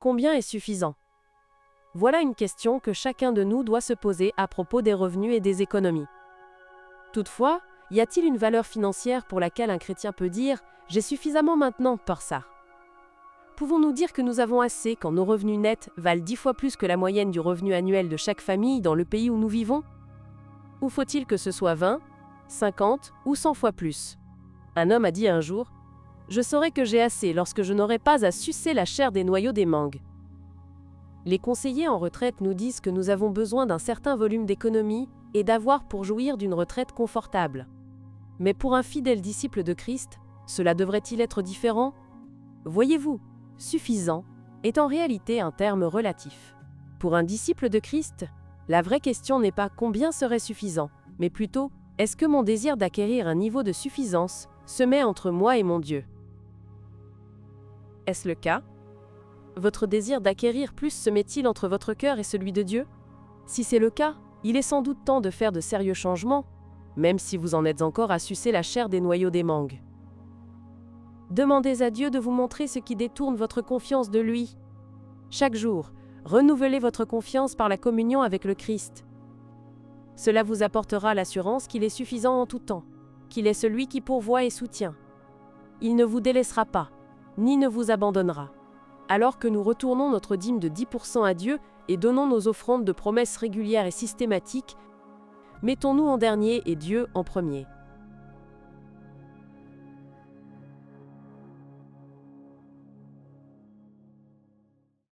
Combien est suffisant? Voilà une question que chacun de nous doit se poser à propos des revenus et des économies. Toutefois, y a-t-il une valeur financière pour laquelle un chrétien peut dire « j'ai suffisamment maintenant par ça ». Pouvons-nous dire que nous avons assez quand nos revenus nets valent 10 fois plus que la moyenne du revenu annuel de chaque famille dans le pays où nous vivons? Ou faut-il que ce soit 20, 50 ou 100 fois plus? Un homme a dit un jour « Je saurai que j'ai assez lorsque je n'aurai pas à sucer la chair des noyaux des mangues ». Les conseillers en retraite nous disent que nous avons besoin d'un certain volume d'économie et d'avoir pour jouir d'une retraite confortable. Mais pour un fidèle disciple de Christ, cela devrait-il être différent? Voyez-vous, suffisant est en réalité un terme relatif. Pour un disciple de Christ, la vraie question n'est pas combien serait suffisant, mais plutôt est-ce que mon désir d'acquérir un niveau de suffisance se met entre moi et mon Dieu? Est-ce le cas? Votre désir d'acquérir plus se met-il entre votre cœur et celui de Dieu? Si c'est le cas, il est sans doute temps de faire de sérieux changements, même si vous en êtes encore à sucer la chair des noyaux des mangues. Demandez à Dieu de vous montrer ce qui détourne votre confiance de lui. Chaque jour, renouvelez votre confiance par la communion avec le Christ. Cela vous apportera l'assurance qu'il est suffisant en tout temps, qu'il est celui qui pourvoit et soutient. Il ne vous délaissera pas, ni ne vous abandonnera. Alors que nous retournons notre dîme de 10% à Dieu et donnons nos offrandes de promesses régulières et systématiques, mettons-nous en dernier et Dieu en premier.